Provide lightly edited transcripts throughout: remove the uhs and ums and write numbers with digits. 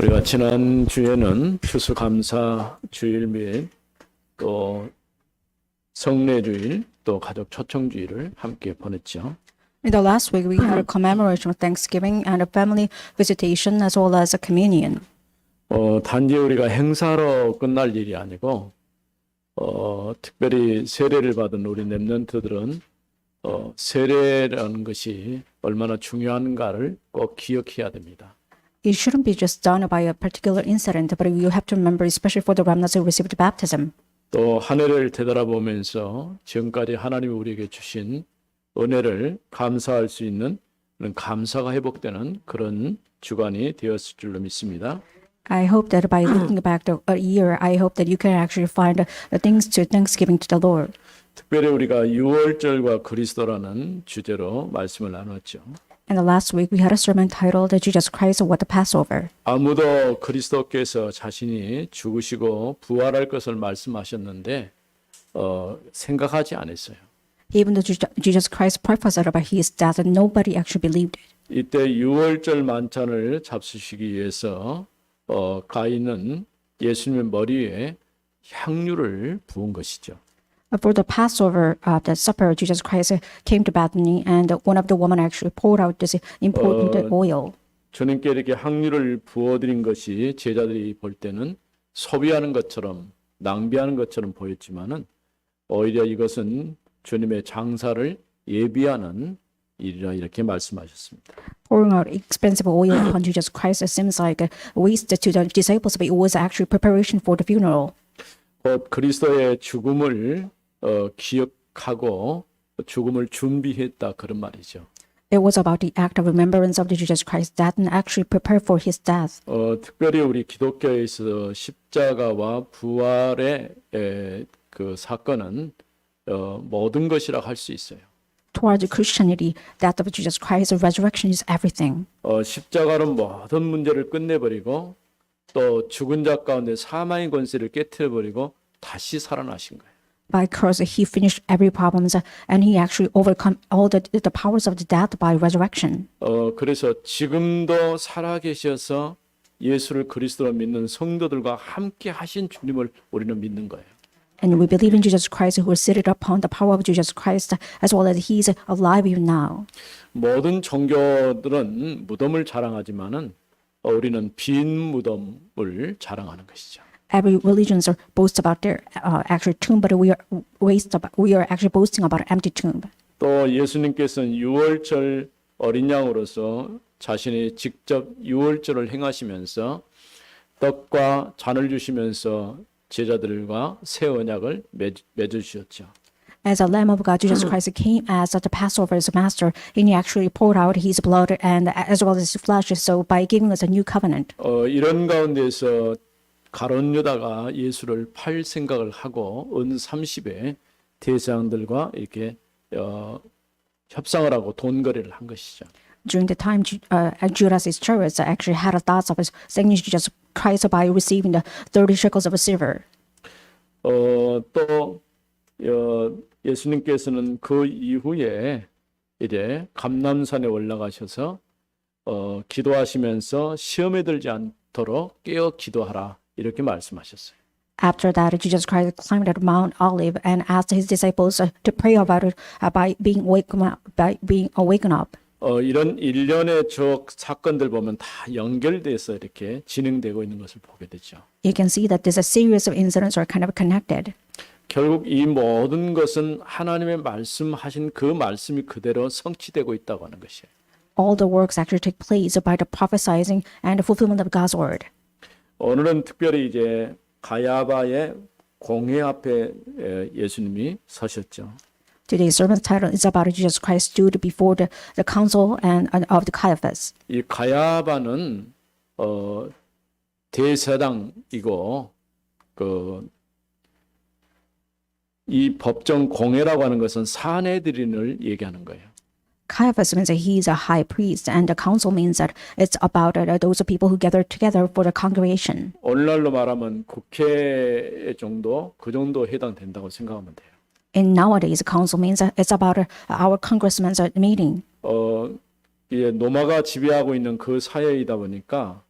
우리가 지난 주에는 추수감사 주일 및 또 성례주일 또 가족 초청주일을 함께 보냈죠. In the last week, we had a commemoration of Thanksgiving and a family visitation as well as a communion. 단지 우리가 행사로 끝날 일이 아니고 특별히 세례를 받은 우리 렘넌트들은 세례라는 것이 얼마나 중요한가를 꼭 기억해야 됩니다. It shouldn't be just done by a particular incident, but you have to remember, especially for the remnants who received baptism. 또 한 해를 되돌아보면서 지금까지 하나님이 우리에게 주신 은혜를 감사할 수 있는 그런 감사가 회복되는 그런 주간이 되었을 줄로 믿습니다. I hope that by looking back a year, I hope that you can actually find the things to thanksgiving to the Lord. 특별히 우리가 유월절과 그리스도라는 주제로 말씀을 나눴죠. In the last week, we had a sermon titled Jesus Christ What the Passover. 아무도 그리스도께서 자신이 죽으시고 부활할 것을 말씀하셨는데 생각하지 않았어요. Even though Jesus Christ prophesied about his death, nobody actually believed it. 이때 유월절 만찬을 잡수시기 위해서 가인은 예수님의 머리에 향유를 부은 것이죠. For the Passover, the supper, Jesus Christ came to Bethany, and one of the women actually poured out this important oil. 주님께 이렇게 향유를 부어드린 것이 제자들이 볼 때는 소비하는 것처럼 낭비하는 것처럼 보였지만은 오히려 이것은 주님의 장사를 예비하는 일이라 이렇게 말씀하셨습니다. Pouring out expensive oil upon Jesus Christ seems like a waste to the disciples, but it was actually preparation for the funeral. 곧 그리스도의 죽음을 기억하고 죽음을 준비했다 그런 말이죠. It was about the act of remembrance of the Jesus Christ's death and actually prepare for his death. 특별히 우리 기독교에서 십자가와 부활의 그 사건은 모든 것이라 할 수 있어요. Towards Christianity, death of Jesus Christ, resurrection is everything. 십자가로 모든 문제를 끝내버리고 또 죽은 자 가운데 사망의 권세를 깨트려버리고 다시 살아나신 거예요. By cross, he finished every problem and he actually overcome all the powers of the death by resurrection. 그래서 지금도 살아계셔서 예수를 그리스도로 믿는 성도들과 함께 하신 주님을 우리는 믿는 거예요. And we believe in Jesus Christ who is seated upon the power of Jesus Christ as well as he is alive even now. 모든 종교들은 무덤을 자랑하지만은 우리는 빈 무덤을 자랑하는 것이죠. Every religions are boast about their actual tomb, but we are actually boasting about an empty tomb. 또 예수님께서는 유월절 어린 양으로서 자신이 직접 유월절을 행하시면서 떡과 잔을 주시면서 제자들과 새 언약을 맺으셨죠. As a Lamb of God, Jesus Christ came as the Passover's master, and he actually poured out his blood and as well as his flesh, so by giving us a new covenant. 이런 가운데서 가룟 유다가 예수를 팔 생각을 하고 은 30에 대제사장들과 이렇게 협상을 하고 돈 거래를 한 것이죠. During the time, Judas Iscariot actually had a thoughts of selling Jesus Christ by receiving the 30 shekels of silver. 또 예수님께서는 그 이후에 이제 감람산에 올라가셔서 기도하시면서 시험에 들지 않도록 깨어 기도하라 이렇게 말씀하셨어요. After that, Jesus Christ climbed at Mount Olive and asked his disciples to pray about it by being awakened up. 이런 일련의 저 사건들 보면 다 연결돼서 이렇게 진행되고 있는 것을 보게 되죠. You can see that there's a series of incidents are kind of connected. 결국 이 모든 것은 하나님의 말씀하신 그 말씀이 그대로 성취되고 있다고 하는 것이에요. All the works actually take place by the prophesying and the fulfillment of God's word. 오늘은 특별히 이제 가야바의 공회 앞에 예수님이 서셨죠. Today's sermon title is about Jesus Christ stood before the council and of the Caiaphas. 이 가야바는 대제사장이고 이 법정 공회라고 하는 것은 사내들인을 얘기하는 거예요. Caiaphas means that he is a high priest, and the council means that it's about those people who gather together for the congregation. 오늘날로 말하면 국회 정도 그 정도 해당된다고 생각하면 돼요. And nowadays, council means that it's about our congressmen's meeting. 이제 노마가 지배하고 있는 그 사회이다 보니까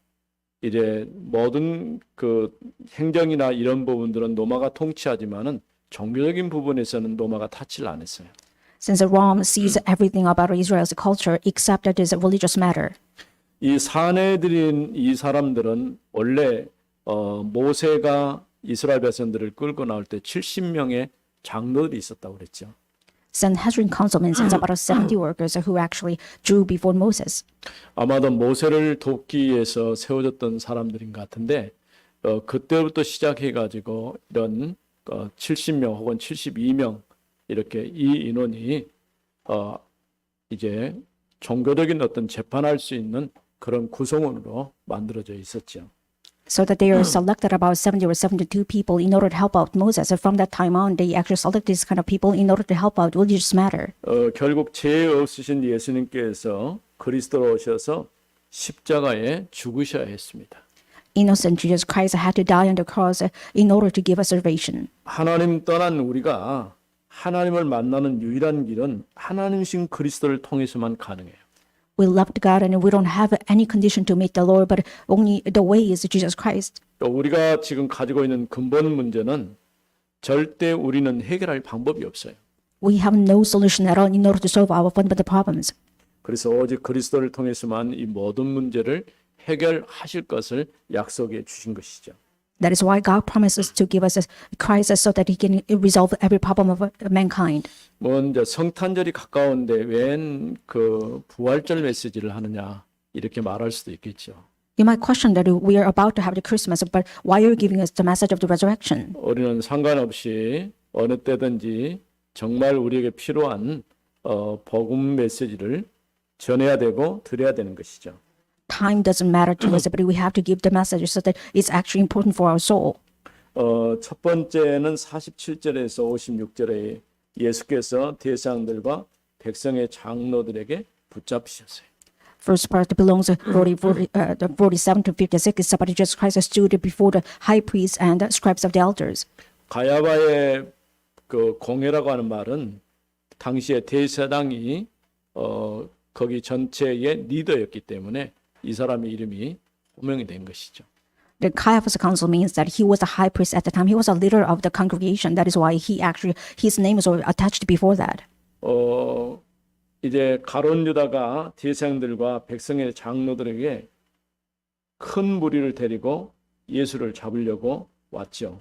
이제 모든 그 행정이나 이런 부분들은 로마가 통치하지만은 종교적인 부분에서는 로마가 타치를 안 했어요. Since Rome sees everything about Israel's culture except that it's a religious matter. 이 사내들인 이 사람들은 원래 모세가 이스라엘 백성들을 끌고 나올 때 70명의 장로들이 있었다고 그랬죠. Sanhedrin council mentions about 70 workers who actually drew before Moses. 아마도 모세를 돕기 위해서 세워졌던 사람들인 것 같은데 그때부터 시작해가지고 이런 70명 혹은 72명 이렇게 이 인원이 이제 종교적인 어떤 재판할 수 있는 그런 구성원으로 만들어져 있었죠. So that they are selected about 70 or 72 people in order to help out Moses. And from that time on, they actually select these kind of people in order to help out religious matter. 결국 죄 없으신 예수님께서 그리스도로 오셔서 십자가에 죽으셔야 했습니다. Innocent Jesus Christ had to die on the cross in order to give us salvation. 하나님 떠난 우리가 하나님을 만나는 유일한 길은 하나님이신 그리스도를 통해서만 가능해요. We loved God and we don't have any condition to meet the Lord, but only the way is Jesus Christ. 또 우리가 지금 가지고 있는 근본 문제는 절대 우리는 해결할 방법이 없어요. We have no solution at all in order to solve our fundamental problems. 그래서 오직 그리스도를 통해서만 이 모든 문제를 해결하실 것을 약속해 주신 것이죠. That is why God promises to give us Christ so that He can resolve every problem of mankind. 뭐 이제 성탄절이 가까운데 웬 그 부활절 메시지를 하느냐 이렇게 말할 수도 있겠죠. You might question that we are about to have the Christmas, but why are you giving us the message of the resurrection? 우리는 상관없이 어느 때든지 정말 우리에게 필요한 복음 메시지를 전해야 되고 드려야 되는 것이죠. Time doesn't matter to us, but we have to give the message so that it's actually important for our soul. 첫 번째는 47절에서 56절에 예수께서 대상들과 백성의 장로들에게 붙잡히셨어요. First part belongs to 47 to 56. It's about Jesus Christ stood before the high priests and the scribes of the elders. 가야바의 그 공회라고 하는 말은 당시에 대제사장이 거기 전체의 리더였기 때문에 이 사람의 이름이 호명이 된 것이죠. The Caiaphas council means that he was the high priest at the time. He was a leader of the congregation. That is why his name was attached before that. 이제 가룟 유다가 대제사장들과 백성의 장로들에게 큰 무리를 데리고 예수를 잡으려고 왔죠.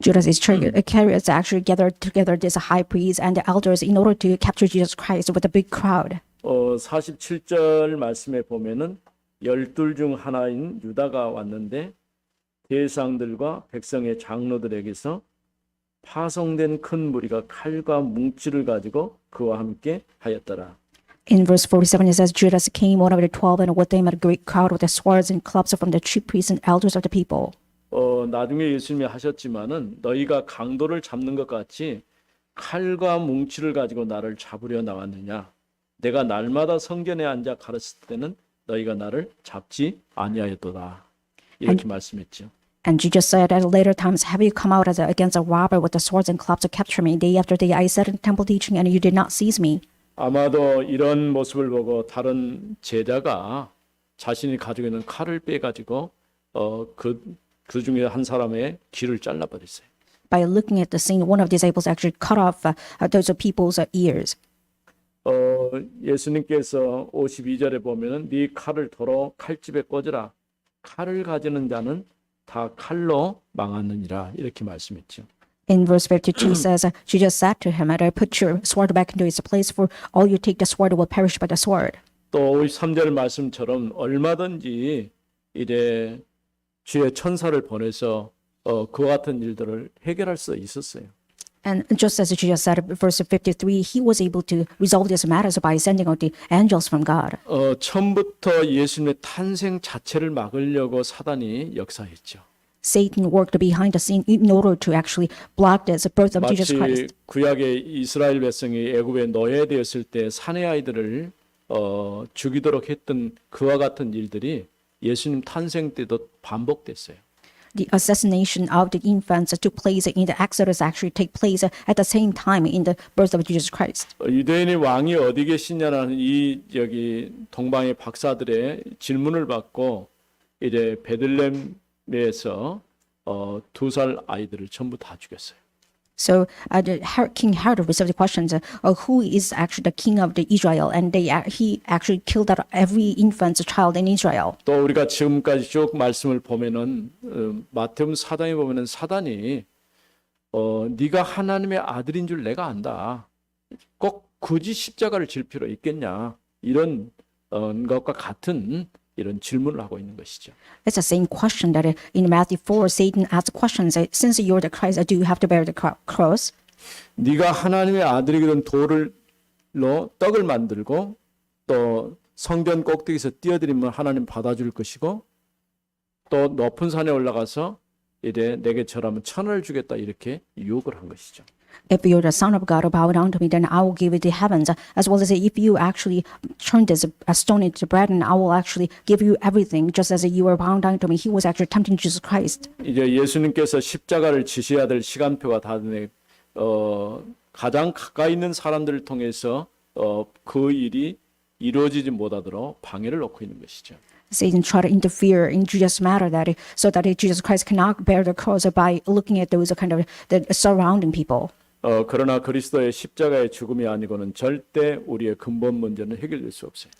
Judas Iscariot actually gathered together this high priest and the elders in order to capture Jesus Christ with a big crowd. 47절 말씀에 보면은 12 중 하나인 유다가 왔는데 대상들과 백성의 장로들에게서 파송된 큰 무리가 칼과 뭉치를 가지고 그와 함께 하였더라. In verse 47 it says, Judas came, one of the 12, and with them a great crowd with the swords and clubs from the chief priests and elders of the people. 나중에 예수님이 하셨지만은 너희가 강도를 잡는 것 같이 칼과 뭉치를 가지고 나를 잡으려 나왔느냐? 내가 날마다 성전에 앉아 가르칠 때는 너희가 나를 잡지 아니하였도다. 이렇게 말씀했죠. And Jesus said at later times, have you come out against a robber with the swords and clubs to capture me? Day after day I sat in temple teaching and you did not seize me. 아마도 이런 모습을 보고 다른 제자가 자신이 가지고 있는 칼을 빼가지고 그 중에 한 사람의 귀를 잘라버렸어요. By looking at the scene, one of the disciples actually cut off those people's ears. 예수님께서 52절에 보면은 네 칼을 도로 칼집에 꽂으라. 칼을 가지는 자는 다 칼로 망하느니라 이렇게 말씀했죠. In verse 52 says, Jesus said to him, put your sword back into its place, for all you take the sword will perish by the sword. 또 53절 말씀처럼 얼마든지 이제 주의 천사를 보내서 그와 같은 일들을 해결할 수 있었어요. And just as Jesus said in verse 53, he was able to resolve these matters by sending out the angels from God. 처음부터 예수님의 탄생 자체를 막으려고 사단이 역사했죠. Satan worked behind the scene in order to actually block the birth of Jesus 마치 Christ. 구약의 이스라엘 백성이 애굽에 노예되었을 때 사내 아이들을 죽이도록 했던 그와 같은 일들이 예수님 탄생 때도 반복됐어요. The assassination of the infants took place in the Exodus actually take place at the same time in the birth of Jesus Christ. 유대인의 왕이 어디 계시냐라는 이 여기 동방의 박사들의 질문을 받고 이제 베들레헴에서 2살 아이들을 전부 다 죽였어요. So King Herod received the questions, who is actually the king of the Israel? And he actually killed out every infant child in Israel. 또 우리가 지금까지 쭉 말씀을 보면은 마태복음 4장에 보면은 사단이 네가 하나님의 아들인 줄 내가 안다. 꼭 굳이 십자가를 질 필요 있겠냐? 이런 것과 같은 이런 질문을 하고 있는 것이죠. It's the same question that in Matthew 4, Satan asked questions. Since you're the Christ, do you have to bear the cross? 네가 하나님의 아들이거든 돌로 떡을 만들고 또 성전 꼭대기에서 띄어드리면 하나님 받아줄 것이고 또 높은 산에 올라가서 이래 내게 절하면 천을 주겠다 이렇게 유혹을 한 것이죠. If you're the son of God, bow down to me, then I will give you the heavens. As well as if you actually turn this a stone into bread, and I will actually give you everything, just as you were bowing down to me. He was actually tempting Jesus Christ. 이제 예수님께서 십자가를 지셔야 될 시간표가 다 되네. 가장 가까이 있는 사람들을 통해서 그 일이 이루어지지 못하도록 방해를 놓고 있는 것이죠. Satan tried to interfere in Jesus' matter so that Jesus Christ cannot bear the cross by looking at those kind of the surrounding people. 그러나 그리스도의 십자가의 죽음이 아니고는 절대 우리의 근본 문제는 해결될 수 없어요.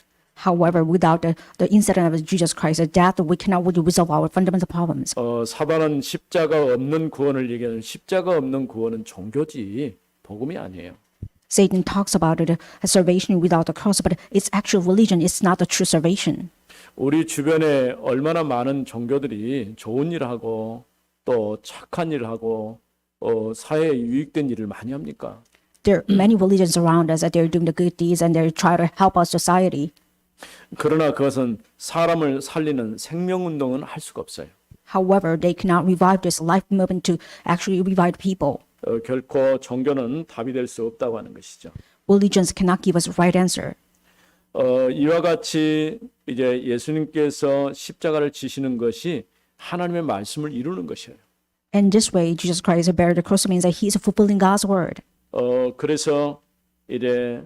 However, without the incident of Jesus Christ's death, we cannot really resolve our fundamental problems. 사단은 십자가 없는 구원을 얘기하는 십자가 없는 구원은 종교지 복음이 아니에요. Satan talks about it as salvation without the cross, but it's actual religion. It's not the true salvation. 우리 주변에 얼마나 많은 종교들이 좋은 일을 하고 또 착한 일을 하고 사회에 유익된 일을 많이 합니까? There are many religions around us that they're doing the good deeds and they try to help our society. 그러나 그것은 사람을 살리는 생명운동은 할 수가 없어요. However, they cannot revive this life movement to actually revive people. 결코 종교는 답이 될 수 없다고 하는 것이죠. Religions cannot give us the right answer. 이와 같이 이제 예수님께서 십자가를 지시는 것이 하나님의 말씀을 이루는 것이에요. In this way, Jesus Christ bear the cross means that He is fulfilling God's word. 그래서 이제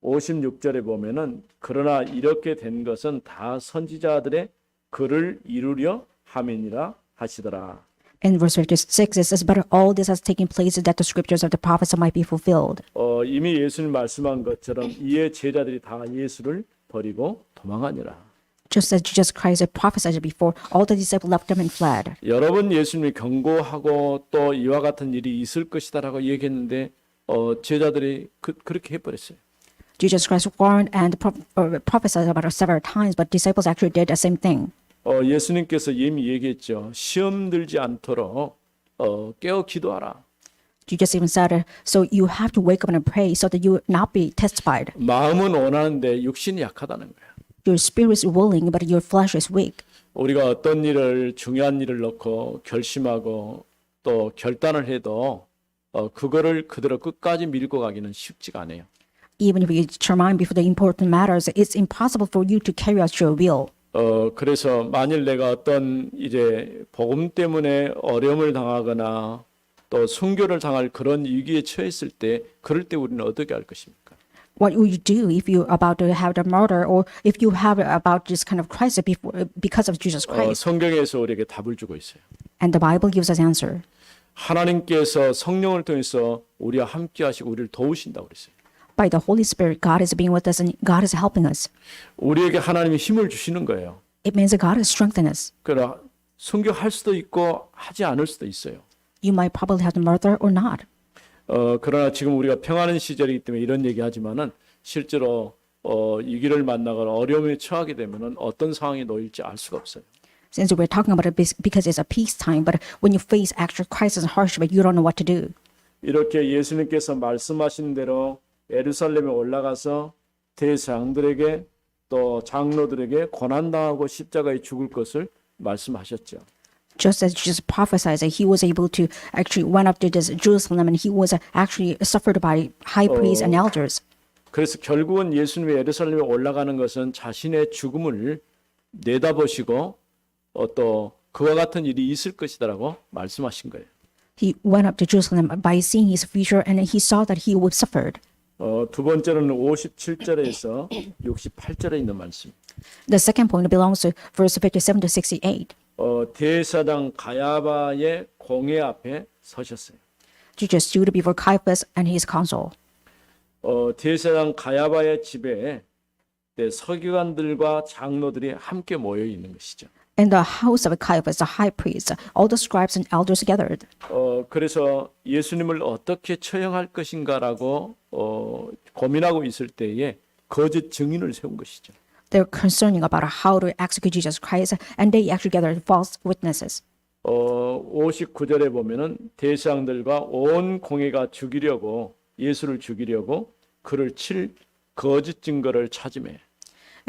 56절에 보면은 그러나 이렇게 된 것은 다 선지자들의 글을 이루려 함이니라 하시더라. In verse 56, it says, "But all this has taken place that the scriptures of the prophets might be fulfilled." 이미 예수님 말씀한 것처럼 이에 제자들이 다 예수를 버리고 도망하니라. Just as Jesus Christ had prophesied before, all the disciples left them and fled. 여러 번 예수님이 경고하고 또 이와 같은 일이 있을 것이다라고 얘기했는데 제자들이 그렇게 해버렸어요. Jesus Christ warned and prophesied about it several times, but disciples actually did the same thing. 예수님께서 이미 얘기했죠. 시험 들지 않도록 깨어 기도하라. Jesus even said, so you have to wake up and pray so that you will not be tested. 마음은 원하는데 육신이 약하다는 거예요. Your spirit is willing, but your flesh is weak. 우리가 어떤 일을 중요한 일을 놓고 결심하고 또 결단을 해도 그거를 그대로 끝까지 밀고 가기는 쉽지가 않아요. Even if you determine before the important matters, it's impossible for you to carry out your will. 그래서 만일 내가 어떤 이제 복음 때문에 어려움을 당하거나 또 순교를 당할 그런 위기에 처했을 때 그럴 때 우리는 어떻게 할 것입니까? What will you do if you're about to have the murder or if you have about this kind of crisis because of Jesus Christ? 성경에서 우리에게 답을 주고 있어요. And the Bible gives us answer. 하나님께서 성령을 통해서 우리와 함께 하시고 우리를 도우신다고 그랬어요. By the Holy Spirit, God is being with us and God is helping us. 우리에게 하나님이 힘을 주시는 거예요. It means that God has strengthened us. 그러나 순교할 수도 있고 하지 않을 수도 있어요. You might probably have the murder or not. 그러나 지금 우리가 평안한 시절이기 때문에 이런 얘기하지만은 실제로 위기를 만나거나 어려움에 처하게 되면은 어떤 상황에 놓일지 알 수가 없어요. Since we're talking about it because it's a peacetime, but when you face actual crisis and hardship, you don't know what to do. 이렇게 예수님께서 말씀하신 대로 예루살렘에 올라가서 대장들에게 또 장로들에게 고난당하고 십자가에 죽을 것을 말씀하셨죠. Just as Jesus prophesied that he was able to actually went up to this Jerusalem and he was actually suffered by high priests and elders. 그래서 결국은 예수님이 예루살렘에 올라가는 것은 자신의 죽음을 내다보시고 또 그와 같은 일이 있을 것이다라고 말씀하신 거예요. He went up to Jerusalem by seeing his future and he saw that he would suffer. 두 번째로는 57절에서 68절에 있는 말씀. The second point belongs to verse 57 to 68. 대사장 가야바의 공회 앞에 서셨어요. Jesus stood before Caiaphas and his council. 대사장 가야바의 집에 서기관들과 장로들이 함께 모여 있는 것이죠. In the house of Caiaphas, the high priest, all the scribes and elders gathered. 그래서 예수님을 어떻게 처형할 것인가라고 고민하고 있을 때에 거짓 증인을 세운 것이죠. They're concerning about how to execute Jesus Christ, and they actually gathered false witnesses. 59절에 보면은 대상들과 온 공회가 예수를 죽이려고 그를 칠 거짓 증거를 찾으매.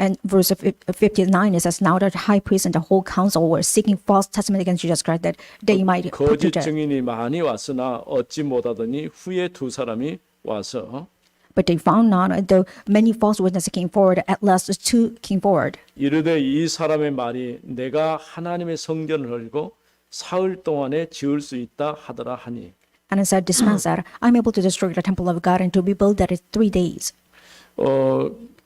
And verse 59, it says, now the high priest and the whole council were seeking false testimony against Jesus Christ that they might put to 거짓 death. 증인이 많이 왔으나 얻지 못하더니 후에 두 사람이 와서 But they found none, though many false witnesses came forward. At last, two came forward. 이르되 이 사람의 말이 내가 하나님의 성전을 헐고 사흘 동안에 지을 수 있다 하더라 하니. And it said, this man said, I'm able to destroy the temple of God and to rebuild that in 3 days.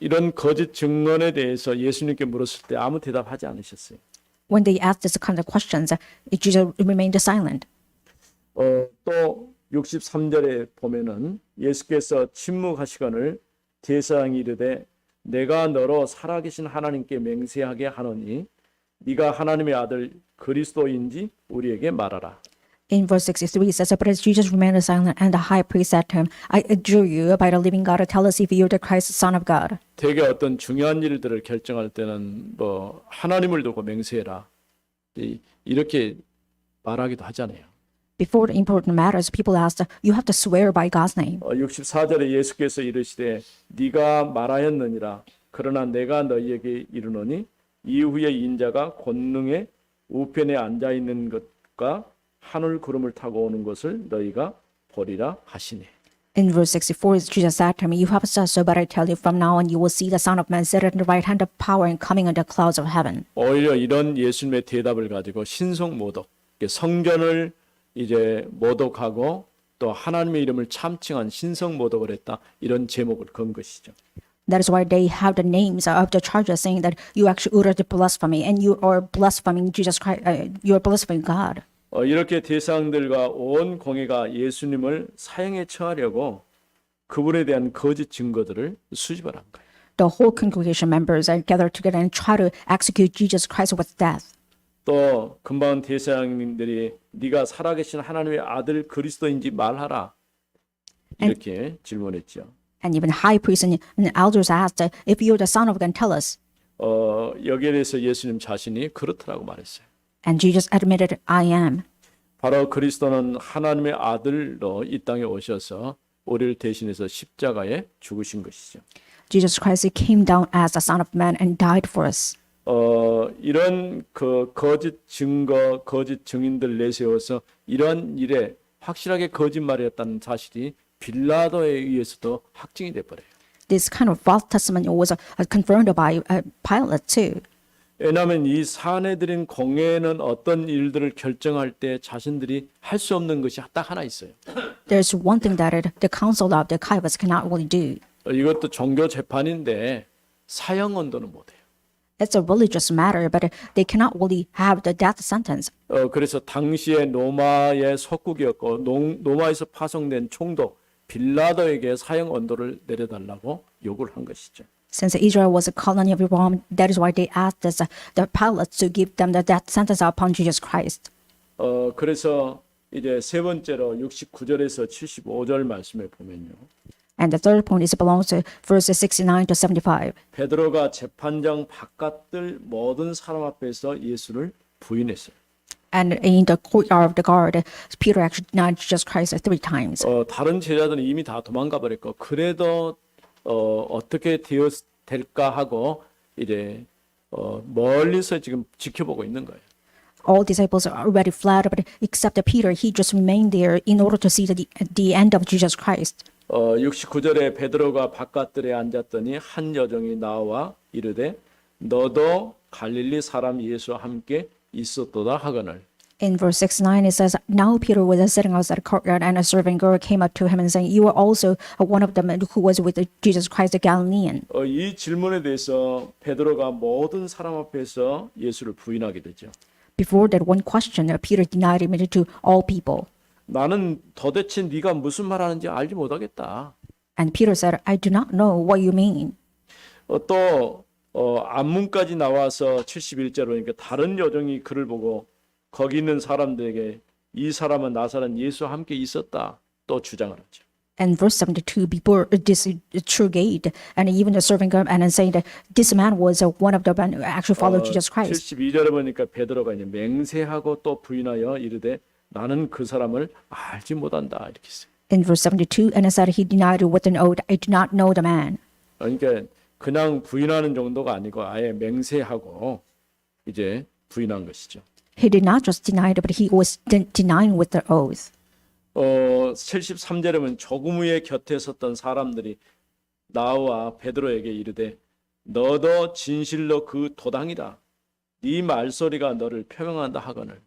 이런 거짓 증언에 대해서 예수님께 물었을 때 아무 대답하지 않으셨어요. When they asked this kind of questions, Jesus remained silent. 또 63절에 보면은 예수께서 침묵하시거늘 대사장이 이르되 내가 너로 살아계신 하나님께 맹세하게 하노니 네가 하나님의 아들 그리스도인지 우리에게 말하라. In verse 63, it says, but as Jesus remained silent, and the high priest said to him, I adjure you by the living God to tell us if you're the Christ, Son of God. 되게 어떤 중요한 일들을 결정할 때는 하나님을 두고 맹세해라. 이렇게 말하기도 하잖아요. Before the important matters, people asked, you have to swear by God's name. 64절에 예수께서 이르시되 네가 말하였느니라. 그러나 내가 너희에게 이르노니 이후에 인자가 권능의 우편에 앉아 있는 것과 하늘 구름을 타고 오는 것을 너희가 보리라 하시니. In verse 64, Jesus said to me, you have said so, but I tell you, from now on you will see the Son of Man sit at the right hand of power and coming on the clouds of heaven. 오히려 이런 예수님의 대답을 가지고 신성 모독, 성전을 이제 모독하고 또 하나님의 이름을 참칭한 신성 모독을 했다. 이런 제목을 건 것이죠. That is why they have the names of the charges saying that you actually uttered blasphemy and you are blaspheming Jesus Christ, you are blaspheming God. 이렇게 대상들과 온 공회가 예수님을 사형에 처하려고 그분에 대한 거짓 증거들을 수집을 한 거예요. The whole congregation members are gathered together and try to execute Jesus Christ with death. 또 금방 대사장님들이 네가 살아계신 하나님의 아들 그리스도인지 말하라 이렇게 질문했죠. And even high priests and elders asked, if you're the Son of God, tell us. 여기에 대해서 예수님 자신이 그렇더라고 말했어요. And Jesus admitted, I am. 바로 그리스도는 하나님의 아들로 이 땅에 오셔서 우리를 대신해서 십자가에 죽으신 것이죠. Jesus Christ came down as the Son of Man and died for us. 이런 그 거짓 증거, 거짓 증인들 내세워서 이런 일에 확실하게 거짓말이었다는 사실이 빌라도에 의해서도 확증이 돼 버려요. This kind of false testimony was confirmed by Pilate too. 왜냐하면 이 사내들인 공회는 어떤 일들을 결정할 때 자신들이 할 수 없는 것이 딱 하나 있어요. There's one thing that the council of the Caiaphas cannot really do. 이것도 종교 재판인데 사형 언도는 못해요. It's a religious matter, but they cannot really have the death sentence. 그래서 당시에 로마의 속국이었고 로마에서 파송된 총독 빌라도에게 사형 언도를 내려달라고 요구를 한 것이죠. Since Israel was a colony of Rome, that is why they asked the Pilate to give them the death sentence upon Jesus Christ. 그래서 이제 세 번째로 69절에서 75절 말씀에 보면요. And the third point is belongs to verses 69 to 75. 베드로가 재판장 바깥들 모든 사람 앞에서 예수를 부인했어요. And in the courtyard of the guard, Peter actually denied Jesus Christ 3 times. 다른 제자들은 이미 다 도망가 버렸고 그래도 어떻게 될까 하고 이제 멀리서 지금 지켜보고 있는 거예요. All disciples already fled, but except Peter, he just remained there in order to see the end of Jesus Christ. 69절에 베드로가 바깥들에 앉았더니 한 여종이 나와 이르되 너도 갈릴리 사람 예수와 함께 있었도다 하거늘. In verse 69, it says, Now Peter was sitting outside the courtyard, and a servant girl came up to him and saying, You are also one of them who was with Jesus Christ the Galilean. 이 질문에 대해서 베드로가 모든 사람 앞에서 예수를 부인하게 되죠. Before that one question, Peter denied him to all people. 나는 도대체 네가 무슨 말하는지 알지 못하겠다. And Peter said, I do not know what you mean. 또 안문까지 나와서 71절로 그러니까 다른 여종이 그를 보고 거기 있는 사람들에게 이 사람은 나사렛 예수와 함께 있었다 또 주장을 하죠. And verse 72, before this true gate, and even the servant girl and saying that this man was one of the men who actually followed Jesus Christ. 72절에 보니까 베드로가 이제 맹세하고 또 부인하여 이르되 나는 그 사람을 알지 못한다 이렇게 했어요. In verse 72, and it said he denied with an oath, I do not know the man. 그러니까 그냥 부인하는 정도가 아니고 아예 맹세하고 이제 부인한 것이죠. He did not just deny it, but he was denying with the oath. 73절에 보면 조금 후에 곁에 섰던 사람들이 나와 베드로에게 이르되 너도 진실로 그 도당이다. 네 말소리가 너를 표명한다 하거늘.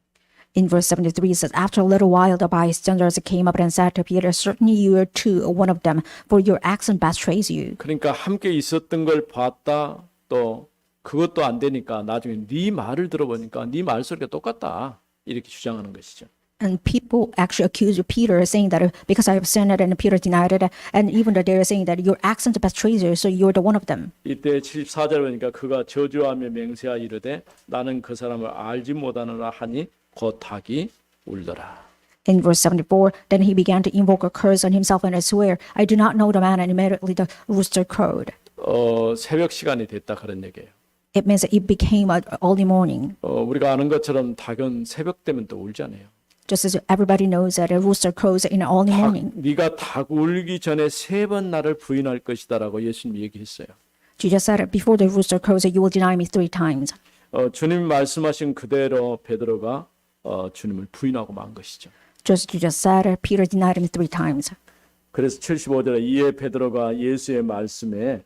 In verse 73, it says, After a little while, the bystanders came up and said to Peter, Certainly you are too one of them, for your accent betrays you. 그러니까 함께 있었던 걸 봤다. 또 그것도 안 되니까 나중에 네 말을 들어보니까 네 말소리가 똑같다. 이렇게 주장하는 것이죠. And people actually accuse Peter, saying that because I have sinned, and Peter denied it, and even that they are saying that your accent betrays you, so you're the one of them. 이때 74절 보니까 그가 저주하며 맹세하 이르되 나는 그 사람을 알지 못하노라 하니 곧 닭이 울더라. In verse 74, then he began to invoke a curse on himself and swear, I do not know the man, and immediately the rooster crowed. 새벽 시간이 됐다 그런 얘기예요. It means that it became early morning. 우리가 아는 것처럼 닭은 새벽 되면 또 울잖아요. Just as everybody knows that a rooster crows in early morning. 네가 닭 울기 전에 3번 나를 부인할 것이다라고 예수님이 얘기했어요. Jesus said, Before the rooster crows, you will deny me 3 times. 주님 말씀하신 그대로 베드로가 주님을 부인하고 만 것이죠. Just Jesus said, Peter denied him 3 times. 그래서 75절에 이에 베드로가 예수의 말씀에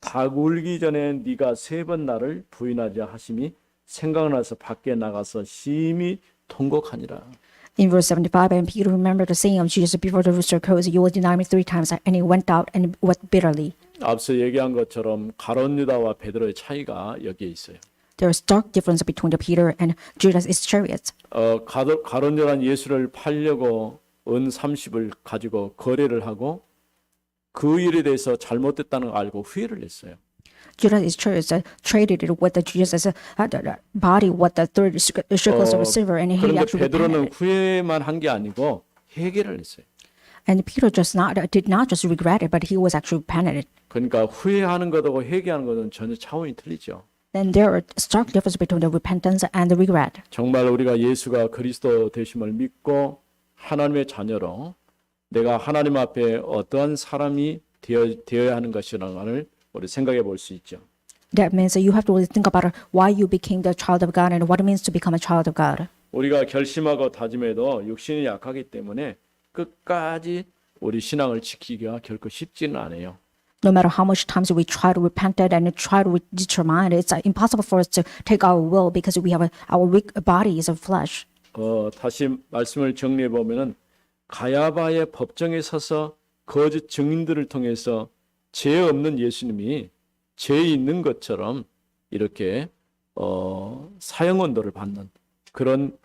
닭 울기 전에 네가 3번 나를 부인하자 하심이 생각나서 밖에 나가서 심히 통곡하니라. In verse 75, and Peter remembered the saying of Jesus, Before the rooster crows, you will deny me 3 times. And he went out and wept bitterly. 앞서 얘기한 것처럼 가룟 유다와 베드로의 차이가 여기에 있어요. There is stark difference between the Peter and Judas Iscariot. 가룟 유다는 예수를 팔려고 은 30을 가지고 거래를 하고 그 일에 대해서 잘못됐다는 걸 알고 후회를 했어요. Judas Iscariot traded it with the Jesus' body with the 30 shekels of silver, and he 그런데 actually 베드로는 repented. 후회만 한 게 아니고 회개를 했어요. And Peter did not just regret it, but he was actually repented. 그러니까 후회하는 것하고 회개하는 것은 전혀 차원이 틀리죠. Then there are stark difference between the repentance and the regret. 정말 우리가 예수가 그리스도 되심을 믿고 하나님의 자녀로 내가 하나님 앞에 어떠한 사람이 되어야 하는 것이라는 것을 우리 생각해 볼 수 있죠. That means that you have to really think about why you became the child of God and what it means to become a child of God. 우리가 결심하고 다짐해도 육신이 약하기 때문에 끝까지 우리 신앙을 지키기가 결코 쉽지는 않아요. No matter how much times we try to repent it and try to determine it, it's impossible for us to take our will because we have our weak bodies of flesh. 다시 말씀을 정리해 보면은 가야바의 법정에 서서 거짓 증인들을 통해서 죄 없는 예수님이 죄 있는 것처럼 이렇게 사형 언도를 받는 그런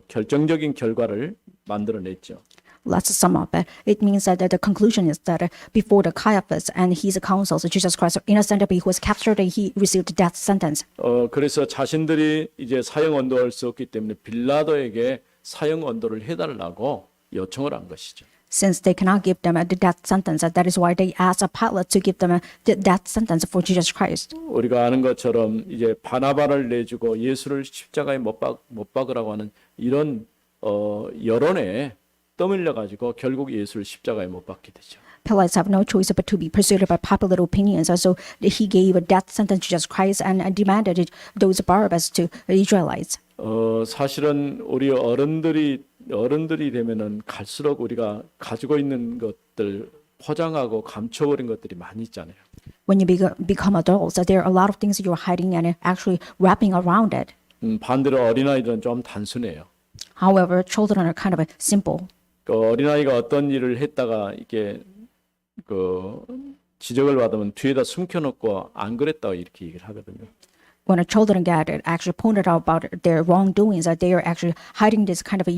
결정적인 결과를 만들어냈죠. Let's sum up. It means that the conclusion is that before the Caiaphas and his councils, Jesus Christ, innocent, he was captured and he received death sentence. 그래서 자신들이 이제 사형 언도할 수 없기 때문에 빌라도에게 사형 언도를 해달라고 요청을 한 것이죠. Since they cannot give them the death sentence, that is why they asked Pilate to give them the death sentence for Jesus Christ. 우리가 아는 것처럼 이제 바나바를 내주고 예수를 십자가에 못 박으라고 하는 이런 여론에 떠밀려 가지고 결국 예수를 십자가에 못 박게 되죠. Pilates have no choice but to be persuaded by popular opinions. So he gave a death sentence to Jesus Christ and demanded those Barabbas to the Israelites. 사실은 우리 어른들이 되면은 갈수록 우리가 가지고 있는 것들 포장하고 감춰버린 것들이 많이 있잖아요. When you become adults, there are a lot of things you're hiding and actually wrapping around it. 반대로 어린아이들은 좀 단순해요. However, children are kind of simple. 그 어린아이가 어떤 일을 했다가 이게 그 지적을 받으면 뒤에다 숨겨놓고 안 그랬다고 이렇게 얘기를 하거든요. When children get actually pointed out about their wrongdoings, that they are actually hiding this kind of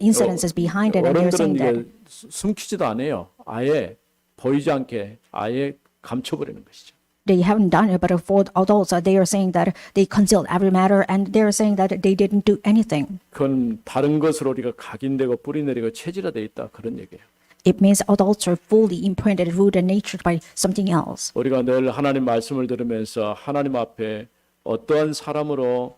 incidences behind it, and they're 어른들은 saying that 이게 숨기지도 않아요. 아예 보이지 않게 아예 감춰버리는 것이죠. they haven't done it. But for adults, they are saying that they concealed every matter, and they are saying that they didn't do anything. 그건 다른 것으로 우리가 각인되고 뿌리내리고 체질화되어 있다 그런 얘기예요. It means adults are fully imprinted, rooted, and natured by something else. 우리가 늘 하나님 말씀을 들으면서 하나님 앞에 어떠한 사람으로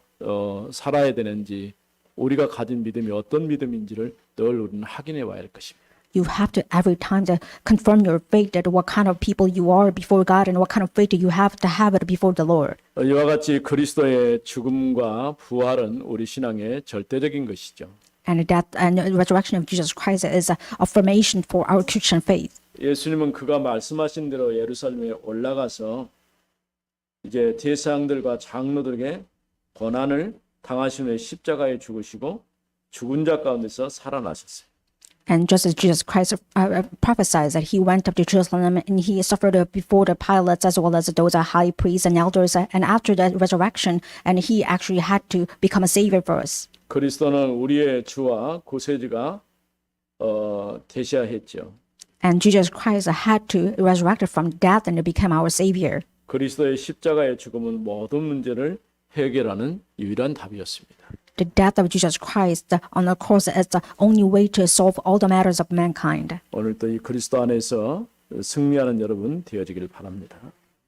살아야 되는지 우리가 가진 믿음이 어떤 믿음인지를 늘 우리는 확인해 와야 할 것입니다. You have to every time to confirm your faith that what kind of people you are before God and what kind of faith you have to have it before the Lord. 이와 같이 그리스도의 죽음과 부활은 우리 신앙의 절대적인 것이죠. And death and resurrection of Jesus Christ is a affirmation for our Christian faith. 예수님은 그가 말씀하신 대로 예루살렘에 올라가서 이제 제사장들과 장로들에게 고난을 당하신 후에 십자가에 죽으시고 죽은 자 가운데서 살아나셨어요. And just as Jesus Christ prophesied that he went up to Jerusalem and he suffered before the Pilates as well as those high priests and elders, and after that resurrection, and he actually had to become a savior for us. 그리스도는 우리의 주와 구세주가 되셔야했죠. And Jesus Christ had to resurrect from death and become our savior. 그리스도의 십자가의 죽음은 모든 문제를 해결하는 유일한 답이었습니다. The death of Jesus Christ on the cross is the only way to solve all the matters of mankind. 오늘도 이 그리스도 안에서 승리하는 여러분 되어지기를 바랍니다.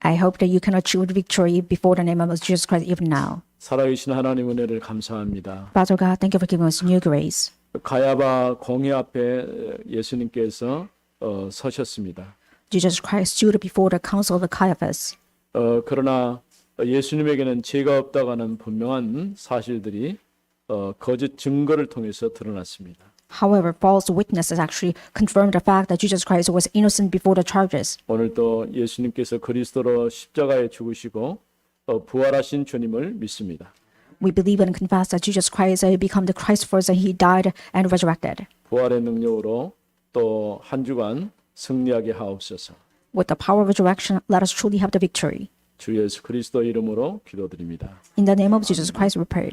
I hope that you can achieve victory before the name of Jesus Christ even now. 살아계신 하나님 은혜를 감사합니다. Father God, thank you for giving us new grace. 가야바 공회 앞에 예수님께서 서셨습니다. Jesus Christ stood before the council of Caiaphas. 그러나 예수님에게는 죄가 없다고 하는 분명한 사실들이 거짓 증거를 통해서 드러났습니다. However, false witnesses actually confirmed the fact that Jesus Christ was innocent before the charges. 오늘도 예수님께서 그리스도로 십자가에 죽으시고 부활하신 주님을 믿습니다. We believe and confess that Jesus Christ became the Christ first and he died and resurrected. 부활의 능력으로 또 한 주간 승리하게 하옵소서. With the power of resurrection, let us truly have the victory. 주 예수 그리스도 이름으로 기도드립니다. In the name of Jesus Christ we pray.